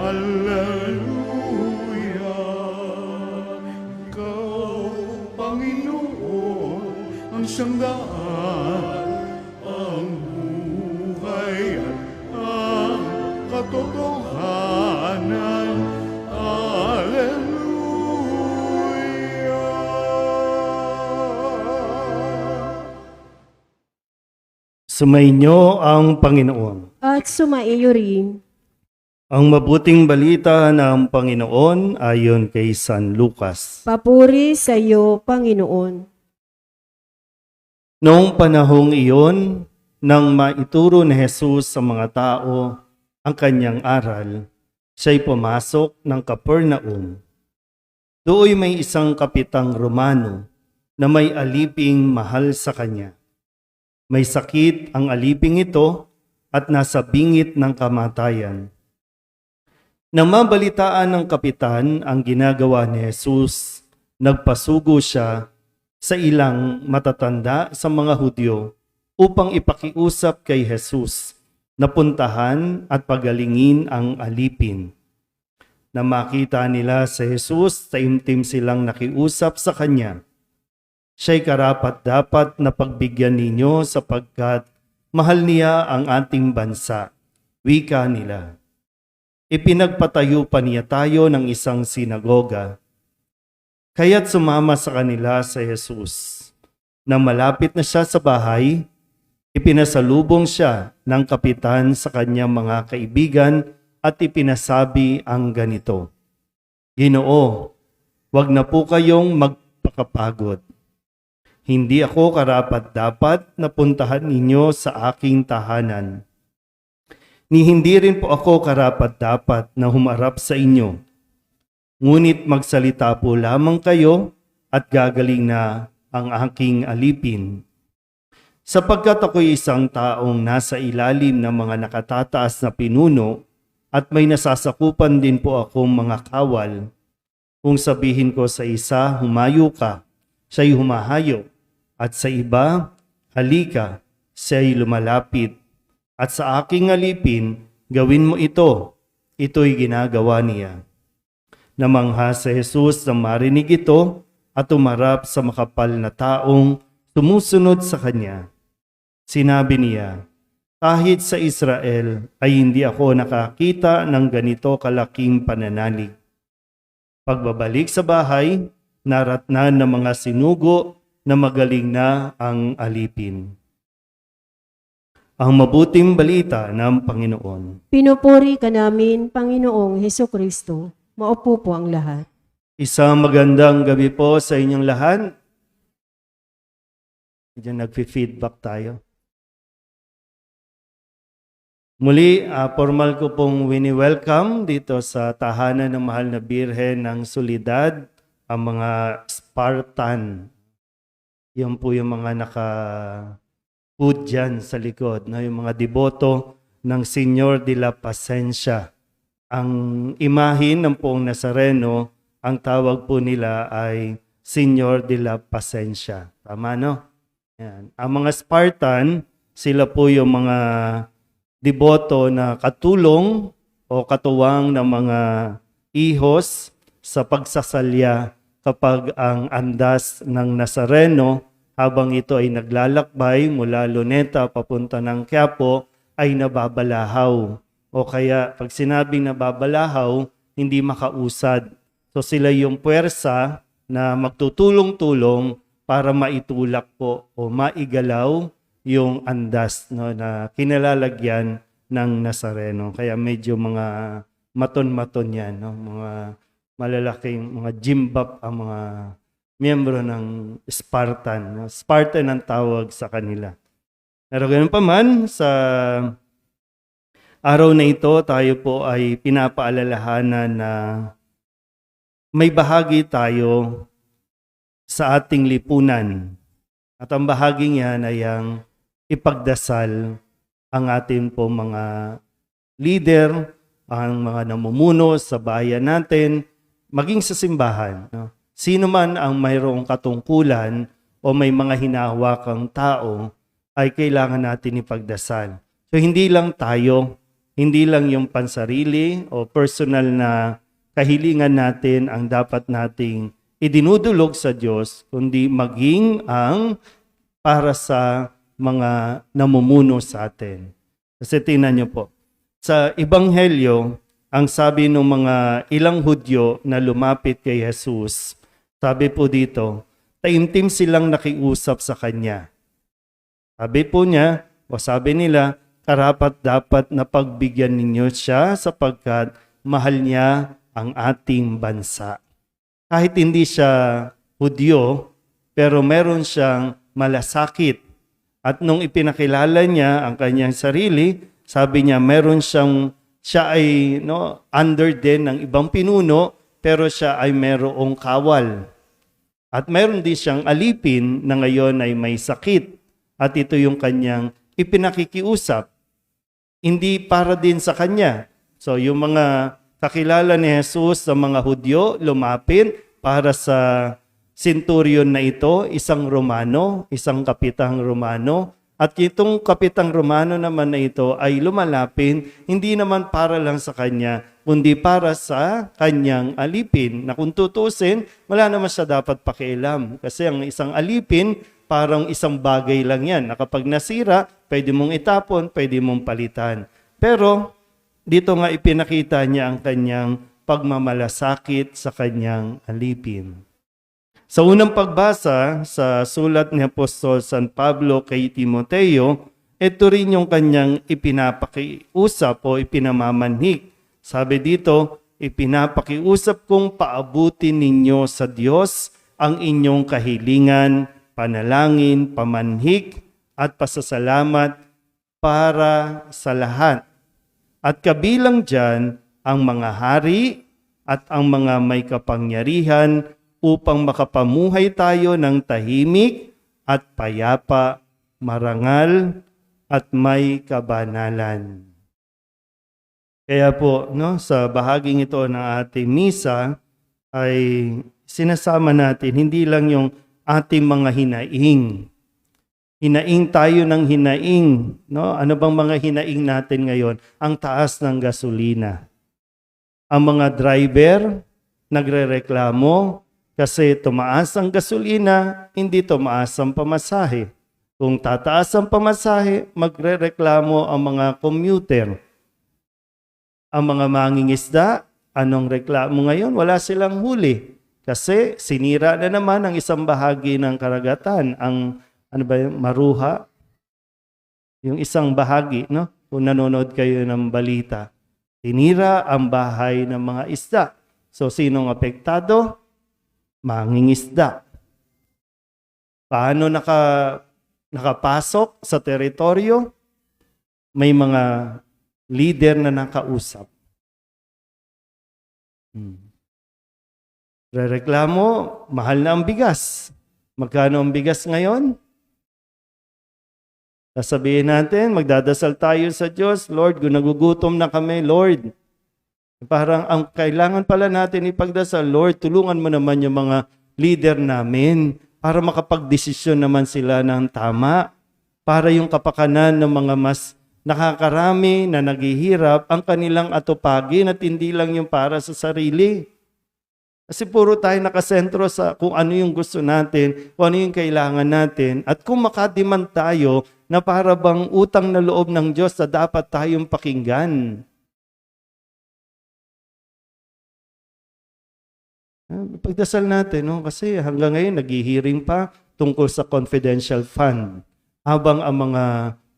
Alleluia. Ikaw, Panginoon, ang siyang daan, ang buhay at ang katotohanan. Alleluia. Sumainyo ang Panginoon. At sumaiyo rin. Ang mabuting balita ng Panginoon ayon kay San Lucas. Papuri sa iyo, Panginoon. Noong panahong iyon, nang maituro ni Jesus sa mga tao ang kanyang aral, siya'y pumasok ng Capernaum. Dooy may isang kapitang Romano na may aliping mahal sa kanya. May sakit ang aliping ito at nasa bingit ng kamatayan. Nang mabalitaan ng kapitan ang ginagawa ni Jesus, nagpasugo siya sa ilang matatanda sa mga Hudyo upang ipakiusap kay Jesus na puntahan at pagalingin ang alipin. Na makita nila si Jesus, taimtim silang nakiusap sa kanya. Siya'y karapat-dapat na pagbigyan ninyo sapagkat mahal niya ang ating bansa. Wika nila. Ipinagpatayo pa niya tayo ng isang sinagoga. Kaya't sumama sa kanila si Jesus. Nang malapit na siya sa bahay, ipinasalubong siya ng kapitan sa kanyang mga kaibigan at ipinasabi ang ganito, Ginoo, wag na po kayong magpakapagod. Hindi ako karapat-dapat na puntahan ninyo sa aking tahanan. Ni hindi rin po ako karapat-dapat na humarap sa inyo. Ngunit magsalita po lamang kayo at gagaling na ang aking alipin. Sapagkat ako'y isang taong nasa ilalim ng mga nakatataas na pinuno at may nasasakupan din po akong mga kawal. Kung sabihin ko sa isa, humayo ka, siya'y humahayo. At sa iba, halika, siya'y lumalapit. At sa aking alipin, gawin mo ito. Ito'y ginagawa niya. Namangha si Jesus na marinig ito at umarap sa makapal na taong sumusunod sa kanya. Sinabi niya, kahit sa Israel ay hindi ako nakakita ng ganito kalaking pananalig. Pagbabalik sa bahay, naratnan ng mga sinugo na magaling na ang alipin. Ang mabuting balita ng Panginoon. Pinupuri ka namin, Panginoong Hesukristo. Maupo po ang lahat. Isang magandang gabi po sa inyong lahat. Diyan nagfi-feedback tayo. Muli, formal ko pong wini-welcome dito sa tahanan ng Mahal na Birhen ng Soledad, ang mga Spartan. Yan po yung mga naka-hood dyan sa likod, no? Yung mga deboto ng Señor de la Pacencia. Ang imahin ng poong Nazareno, ang tawag po nila ay Señor de la Pacencia. Tama, no? Yan. Ang mga Spartan, sila po yung mga deboto na katulong o katuwang ng mga ihos sa pagsasalya kapag ang andas ng Nazareno habang ito ay naglalakbay mula Luneta papunta ng Quiapo ay nababalahaw. O kaya pag sinabing nababalahaw, hindi makausad. So sila yung puwersa na magtutulong-tulong para maitulak po o maigalaw yung andas, no, na kinalalagyan ng Nazareno. Kaya medyo mga maton-maton yan, no? Mga malalaking mga jimbap ang mga miyembro ng Spartan. No? Spartan ang tawag sa kanila. Pero ganun pa man, sa araw na ito, tayo po ay pinapaalalahanan na may bahagi tayo sa ating lipunan. At ang bahaging yan ay ang ipagdasal ang ating po mga leader, ang mga namumuno sa bayan natin, maging sa simbahan. No? Sino man ang mayroong katungkulan o may mga hinahawakang tao ay kailangan natin ipagdasal. So hindi lang tayo, Hindi lang yung pansarili o personal na kahilingan natin ang dapat nating idinudulog sa Diyos, kundi maging ang para sa mga namumuno sa atin. Kasi tingnan niyo po, sa Ebanghelyo, ang sabi ng mga ilang Hudyo na lumapit kay Jesus, sabi po dito, taimtim silang nakiusap sa Kanya. Sabi po niya, o sabi nila, karapat-dapat na pagbigyan ninyo siya sapagkat mahal niya ang ating bansa. Kahit hindi siya Hudyo, pero meron siyang malasakit. At nung ipinakilala niya ang kanyang sarili, sabi niya siya ay under din ng ibang pinuno, pero siya ay merong kawal. At meron din siyang alipin na ngayon ay may sakit. At ito yung kanyang ipinakikiusap. Hindi para din sa kanya. So yung mga kakilala ni Jesus sa mga Hudyo, lumapit para sa centurion na ito, isang Romano, isang kapitang Romano. At itong kapitang Romano naman na ito ay lumalapit, hindi naman para lang sa kanya, kundi para sa kanyang alipin. Na kung tutusin, wala naman siya dapat pakialam. Kasi ang isang alipin, parang isang bagay lang yan. Na kapag nasira, pwede mong itapon, pwede mong palitan. Pero dito nga ipinakita niya ang kanyang pagmamalasakit sa kanyang alipin. Sa unang pagbasa sa sulat ni Apostol San Pablo kay Timoteo, ito rin yung kanyang ipinapakiusap o ipinamamanhik. Sabi dito, ipinapakiusap kong paabutin ninyo sa Diyos ang inyong kahilingan, panalangin, pamanhik at pasasalamat para sa lahat. At kabilang dyan ang mga hari at ang mga may kapangyarihan upang makapamuhay tayo ng tahimik at payapa, marangal at may kabanalan. Kaya po, sa bahaging ito ng ating misa ay sinasama natin hindi lang yung ating mga hinaing. Hinaing tayo ng hinaing. Ano bang mga hinaing natin ngayon? Ang taas ng gasolina. Ang mga driver nagrereklamo kasi tumaas ang gasolina, hindi tumaas ang pamasahe. Kung tataas ang pamasahe, magrereklamo ang mga commuter. Ang mga mangingisda, anong reklamo ngayon? Wala silang huli. Kasi sinira na naman ang isang bahagi ng karagatan, ang Maruha. Yung isang bahagi, kung nanonood kayo ng balita. Sinira ang bahay ng mga isda. So sinong apektado? Mangingisda. Paano nakapasok sa teritoryo? May mga leader na nakausap. Rereklamo, mahal na ang bigas. Magkano ang bigas ngayon? Sasabihin natin, magdadasal tayo sa Diyos, Lord, kung nagugutom na kami, Lord. Parang ang kailangan pala natin ipagdasal, Lord, tulungan mo naman yung mga leader namin para makapagdesisyon naman sila ng tama. Para yung kapakanan ng mga mas nakakarami na naghihirap, ang kanilang atupagin at hindi lang yung para sa sarili. Kasi puro tayo nakasentro sa kung ano yung gusto natin, kung ano yung kailangan natin, at kung makadiman tayo na para bang utang na loob ng Diyos na dapat tayong pakinggan. Pagdasal natin, kasi hanggang ngayon naghihiring pa tungkol sa confidential fund. Habang ang mga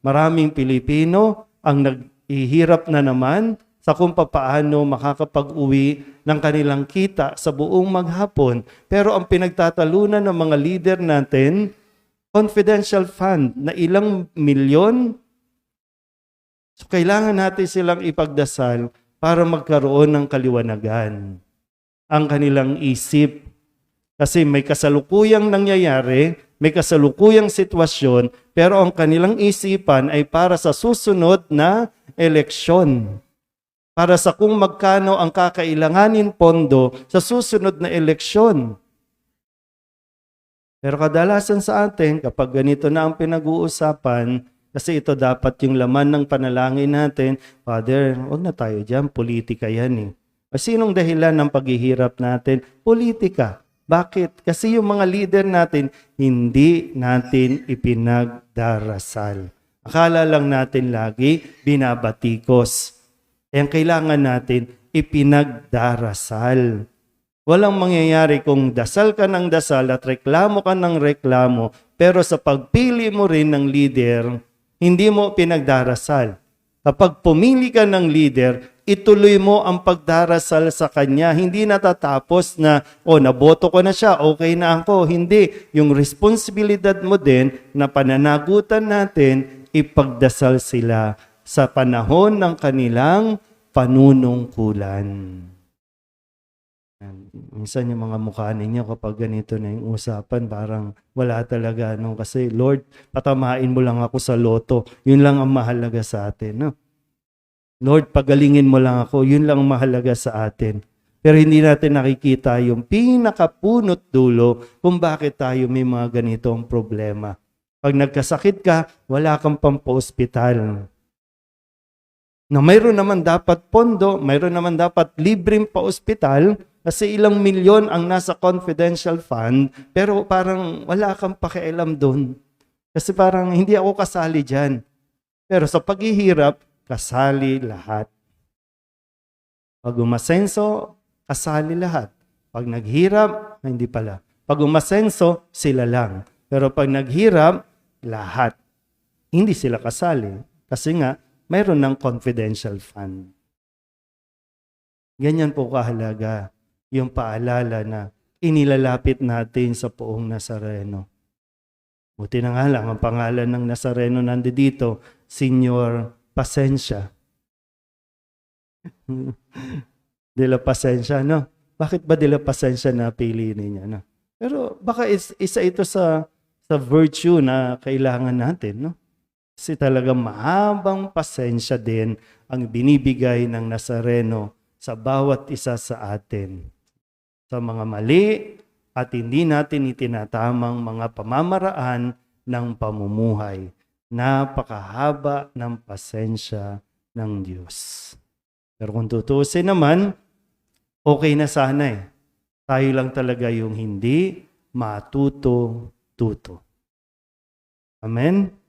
maraming Pilipino ang naghihirap na naman sa kung papaano makakapag-uwi ng kanilang kita sa buong maghapon. Pero ang pinagtatalunan ng mga leader natin, confidential fund na ilang milyon. So kailangan natin silang ipagdasal para magkaroon ng kaliwanagan ang kanilang isip. Kasi may kasalukuyang nangyayari, may kasalukuyang sitwasyon, pero ang kanilang isipan ay para sa susunod na eleksyon. Para sa kung magkano ang kakailanganin pondo sa susunod na eleksyon. Pero kadalasan sa atin, kapag ganito na ang pinag-uusapan, Kasi ito dapat yung laman ng panalangin natin. Father, huwag na tayo dyan, politika yan eh. O sinong dahilan ng paghihirap natin? Politika. Bakit? Kasi yung mga leader natin, hindi natin ipinagdarasal. Akala lang natin lagi binabatikos. Eh, ang kailangan natin, ipinagdarasal. Walang mangyayari kung dasal ka ng dasal at reklamo ka ng reklamo, pero sa pagpili mo rin ng leader, hindi mo pinagdarasal. Kapag pumili ka ng leader, ituloy mo ang pagdarasal sa kanya. Hindi natatapos na, naboto ko na siya, okay na ako. Hindi. Yung responsibilidad mo din na pananagutan natin, ipagdasal sila sa panahon ng kanilang panunungkulan. Minsan yung mga mukha ninyo kapag ganito na yung usapan, parang wala talaga. No? Kasi Lord, patamain mo lang ako sa loto. Yun lang ang mahalaga sa atin. No? Lord, pagalingin mo lang ako. Yun lang ang mahalaga sa atin. Pero hindi natin nakikita yung pinakapunot dulo kung bakit tayo may mga ganitong problema. Pag nagkasakit ka, wala kang pampa-ospital. Na mayroon naman dapat pondo, mayroon naman dapat libreng pa-ospital, kasi ilang milyon ang nasa confidential fund, pero parang wala kang pakialam doon. Kasi parang hindi ako kasali dyan. Pero sa paghihirap, kasali lahat. Pag umasenso, kasali lahat. Pag naghirap, hindi pala. Pag umasenso, sila lang. Pero pag naghirap, lahat. Hindi sila kasali. Kasi nga, mayroon ng confidential fund. Ganyan po kahalaga yung paalala na inilalapit natin sa poong Nazareno. Buti na nga lang, ang pangalan ng Nazareno nandito, Senyor Pasensya. De la Pasensya, no? Bakit ba de la Pasensya na pili niya, no? Pero baka isa ito sa virtue na kailangan natin, no? Kasi talagang mahabang pasensya din ang binibigay ng Nazareno sa bawat isa sa atin. Sa mga mali at hindi natin itinatamang mga pamamaraan ng pamumuhay. Napakahaba ng pasensya ng Diyos. Pero kung tutusin naman, okay na sana eh. Tayo lang talaga yung hindi matuto-tuto. Amen?